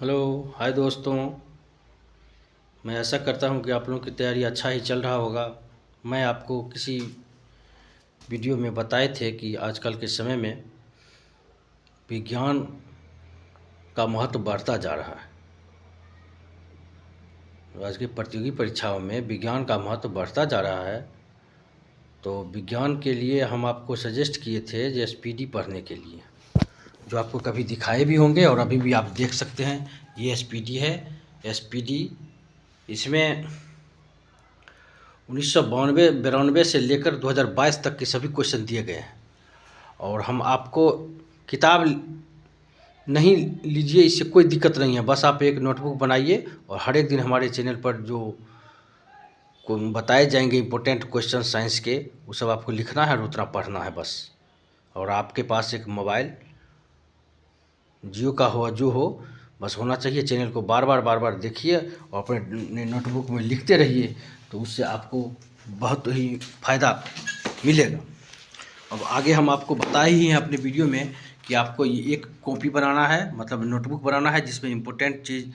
Hello. हाय दोस्तों। मैं आशा करता हूँ कि आप लोगों की तैयारी अच्छा ही चल रहा होगा। मैं आपको किसी वीडियो में बताए थे कि आजकल के समय में विज्ञान का महत्व बढ़ता जा रहा है। आज की प्रतियोगी परीक्षाओं में विज्ञान का महत्व बढ़ता जा रहा है। तो विज्ञान के लिए हम आपको सजेस्ट किए थे जे एसपीडी पढ़ने के लिए, जो आपको कभी दिखाए भी होंगे और अभी भी आप देख सकते हैं। ये एसपीडी है। एसपीडी इसमें 1992 से लेकर 2022 तक के सभी क्वेश्चन दिए गए हैं। और हम आपको किताब नहीं लीजिए, इससे कोई दिक्कत नहीं है। बस आप एक नोटबुक बनाइए और हर एक दिन हमारे चैनल पर जो को बताए जाएंगे इम्पोर्टेंट क्वेश्चन साइंस के, वो सब आपको लिखना है और उतना पढ़ना है बस। और आपके पास एक मोबाइल जियो का हो जो हो, बस होना चाहिए। चैनल को बार बार देखिए और अपने नोटबुक में लिखते रहिए, तो उससे आपको बहुत ही फ़ायदा मिलेगा। अब आगे हम आपको बताए ही हैं अपने वीडियो में कि आपको ये एक कॉपी बनाना है, मतलब नोटबुक बनाना है, जिसमें इम्पोर्टेंट चीज़,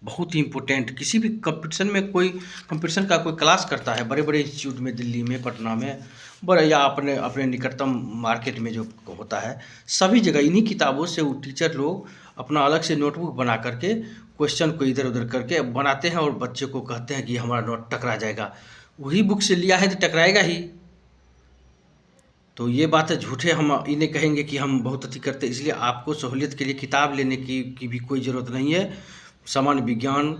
बहुत ही इम्पोर्टेंट, किसी भी कंपटीशन में कोई कंपटीशन का कोई क्लास करता है बड़े बड़े इंस्टीट्यूट में, दिल्ली में, पटना में, बड़े या अपने अपने निकटतम मार्केट में जो होता है, सभी जगह इन्हीं किताबों से वो टीचर लोग अपना अलग से नोटबुक बना करके क्वेश्चन को इधर उधर करके बनाते हैं और बच्चे को कहते हैं कि हमारा नोट टकरा जाएगा। वही बुक से लिया है तो टकराएगा ही। तो ये बात है, झूठे हम इन्हें कहेंगे कि हम बहुत अति करते, इसलिए आपको सहूलियत के लिए किताब लेने की भी कोई ज़रूरत नहीं है। सामान्य विज्ञान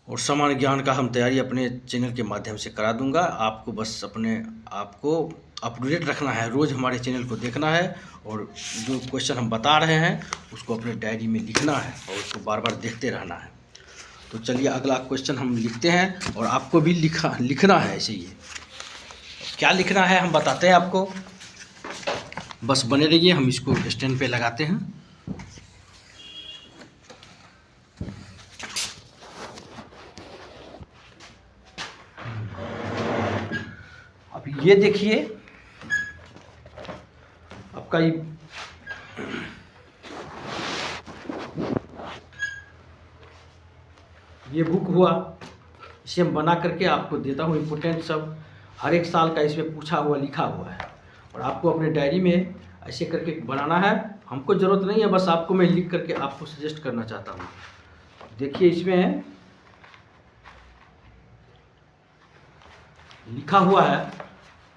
और सामान्य ज्ञान का हम तैयारी अपने चैनल के माध्यम से करा दूंगा। आपको बस अपने आप को अपडेट रखना है, रोज़ हमारे चैनल को देखना है और जो क्वेश्चन हम बता रहे हैं उसको अपने डायरी में लिखना है और उसको बार बार देखते रहना है। तो चलिए अगला क्वेश्चन हम लिखते हैं और आपको भी लिखना है ऐसे ही। क्या लिखना है हम बताते हैं आपको, बस बने रहिए। हम इसको स्टैंड पे लगाते हैं। अब ये देखिए आपका ये बुक हुआ, इसे हम बना करके आपको देता हूँ। इम्पोर्टेंट सब हर एक साल का इसमें पूछा हुआ लिखा हुआ है और आपको अपने डायरी में ऐसे करके बनाना है। हमको ज़रूरत नहीं है, बस आपको मैं लिख करके आपको सजेस्ट करना चाहता हूँ। देखिए इसमें लिखा हुआ है,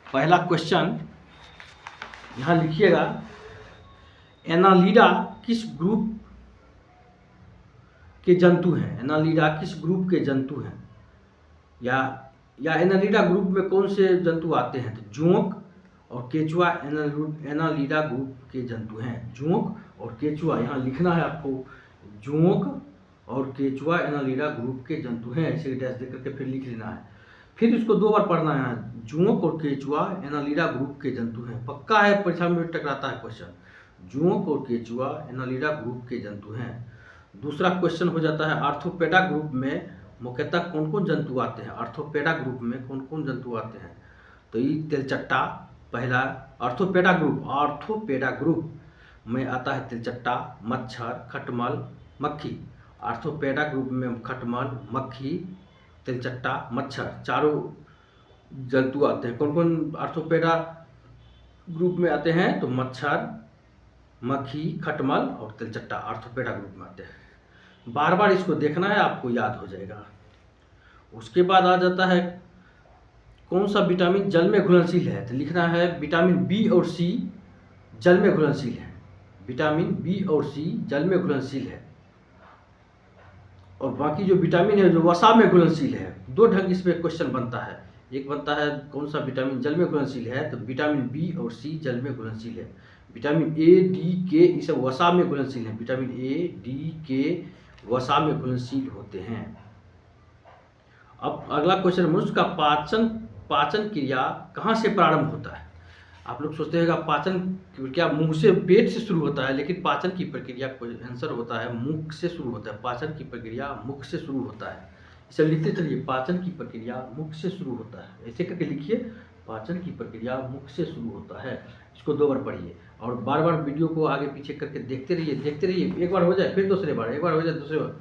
पहला क्वेश्चन यहाँ लिखिएगा, एनालिडा किस ग्रुप के जंतु हैं? एनालिडा किस ग्रुप के जंतु हैं? या एनालिडा ग्रुप में कौन से जंतु आते हैं? तो जोंक और केचुआ एनालिडा ग्रुप के जंतु हैं। जोंक और केचुआ यहाँ लिखना है आपको, जोंक और केचुआ एनालिडा ग्रुप के जंतु हैं, ऐसे डैश दे करके फिर लिख लेना है। फिर इसको 2 बार पढ़ना है, जोंक और केचुआ एनालिडा ग्रुप के जंतु हैं। पक्का है, परीक्षा में टकराता है क्वेश्चन, जोंक और केचुआ एनालिडा ग्रुप के जंतु हैं। दूसरा क्वेश्चन हो जाता है, आर्थोपेडा ग्रुप में मुख्यतः कौन कौन जंतु आते हैं? आर्थोपेडा ग्रुप में कौन कौन जंतु आते हैं? तो ये तिलचट्टा पहला। आर्थोपेडा ग्रुप में आता है तिलचट्टा, मच्छर, खटमल, मक्खी। आर्थोपेडा ग्रुप में खटमल, मक्खी, तिलचट्टा, मच्छर, चारों जंतु आते हैं। कौन कौन आर्थोपेडा ग्रुप में आते हैं? तो मच्छर, मक्खी, खटमल और तिलचट्टा आर्थोपेडा ग्रुप में आते हैं। बार बार इसको देखना है, आपको याद हो जाएगा। उसके बाद आ जाता है, कौन सा विटामिन जल में घुलनशील है? तो लिखना है विटामिन बी और सी जल में घुलनशील है। विटामिन बी और सी जल में घुलनशील है। और बाकी जो विटामिन है जो वसा में घुलनशील है। 2 ढंग इसमें क्वेश्चन बनता है। एक बनता है कौन सा विटामिन जल में घुलनशील है, तो विटामिन बी और सी जल में घुलनशील है। विटामिन ए, डी, के ये सब वसा में घुलनशील है। विटामिन ए, डी, के वसा में घुलनशील होते हैं। अब अगला क्वेश्चन, मनुष्य का पाचन क्रिया कहाँ से प्रारंभ होता है? आप लोग सोचते हैं पाचन क्या मुंह से, पेट से शुरू होता है, लेकिन पाचन की प्रक्रिया को आंसर होता है मुख से शुरू होता है। पाचन की प्रक्रिया मुख से शुरू होता है। इसे लिखते चलिए, पाचन की प्रक्रिया मुख से शुरू होता है। ऐसे करके लिखिए, पाचन की प्रक्रिया मुख से शुरू होता है। इसको 2 बार पढ़िए, और बार बार वीडियो को आगे पीछे करके देखते रहिए। एक बार हो जाए फिर दूसरे बार, एक बार हो जाए दूसरे बार।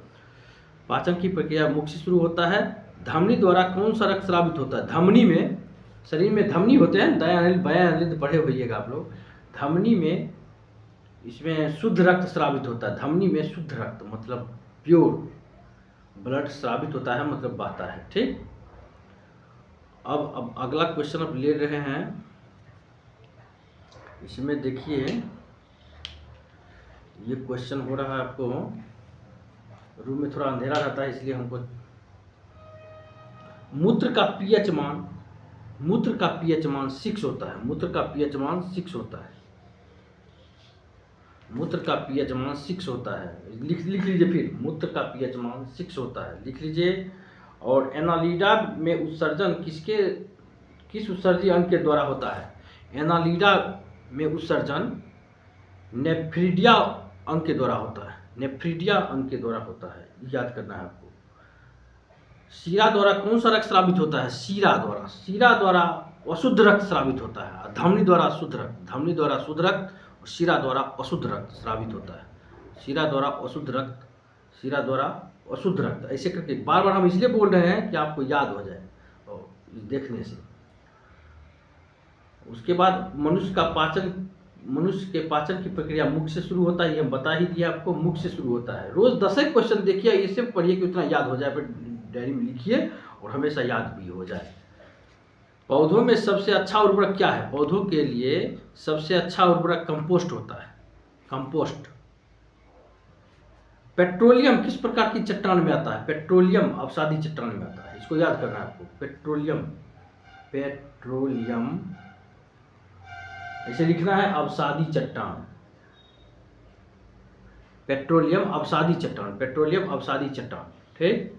पाचन की प्रक्रिया मुख से शुरू होता है। धमनी द्वारा कौन सा रक्त स्रावित होता है? धमनी में, शरीर में धमनी होते हैं, दायां अनिल बायां अनिल पढ़े होइएगा आप लोग। धमनी में इसमें शुद्ध रक्त स्रावित होता है। धमनी में शुद्ध रक्त मतलब प्योर ब्लड स्रावित होता है, मतलब बहता है। ठीक, अब अगला क्वेश्चन अब ले रहे हैं। इसमें देखिए ये क्वेश्चन हो रहा है आपको, रूम में थोड़ा अंधेरा रहता है इसलिए हमको। मूत्र का पीएच मान 6 होता है। मूत्र का पीएच मान 6 होता है। मूत्र का पीएच मान 6 होता है। लिख लीजिए फिर, मूत्र का पीएच मान 6 होता है, लिख लीजिए। और एनालिडा में उत्सर्जन किस उत्सर्जी अंग के द्वारा होता है? एनालिडा में उत्सर्जन नेफ्रीडिया अंग के द्वारा होता है। नेफ्रीडिया अंग के द्वारा होता है, याद करना है आपको। शीरा द्वारा कौन सा रक्त स्रावित होता है? शीरा द्वारा अशुद्ध रक्त स्रावित होता है। धमनी द्वारा शुद्ध रक्त, और शीरा द्वारा अशुद्ध रक्त स्रावित होता है। शीरा द्वारा अशुद्ध रक्त, ऐसे करके बार बार हम इसलिए बोल रहे हैं कि आपको याद हो जाए और देखने से। उसके बाद मनुष्य के पाचन की प्रक्रिया मुख से शुरू होता है, ये बता ही दिया आपको, मुख से शुरू होता है। रोज 10 क्वेश्चन देखिए, इससे पढ़िए कि उतना याद हो जाए, फिर डायरी में लिखिए और हमेशा याद भी हो जाए। पौधों में सबसे अच्छा उर्वरक क्या है? पौधों के लिए सबसे अच्छा उर्वरक कंपोस्ट होता है। कंपोस्ट। पेट्रोलियम किस प्रकार की चट्टान में आता है? पेट्रोलियम अवसादी चट्टान में आता है, इसको याद करना है आपको। पेट्रोलियम ऐसे लिखना है, अवसादी चट्टान। पेट्रोलियम अवसादी चट्टान। ठीक,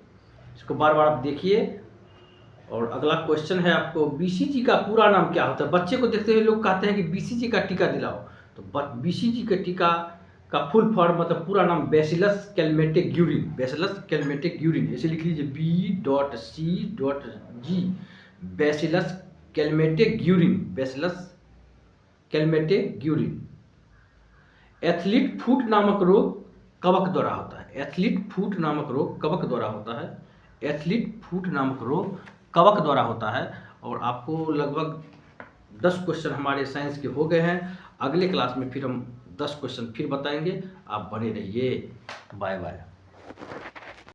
इसको बार बार आप देखिए। और अगला क्वेश्चन है आपको, बीसीजी का पूरा नाम क्या होता है? बच्चे को देखते हुए लोग कहते हैं कि बीसीजी का टीका दिलाओ, तो बीसीजी के टीका का फुल फॉर्म मतलब पूरा नाम बैसिलस कैलमेटिक ग्यूरिन। ऐसे लिख लीजिए, B.C.G, bacillus Calmette Guerin. Athlete foot नामक रोग कवक द्वारा होता है। एथलीट फुट नामक रोग कवक द्वारा होता है। और आपको लगभग 10 क्वेश्चन हमारे साइंस के हो गए हैं। अगले क्लास में फिर हम 10 क्वेश्चन फिर बताएंगे। आप बने रहिए। Bye bye.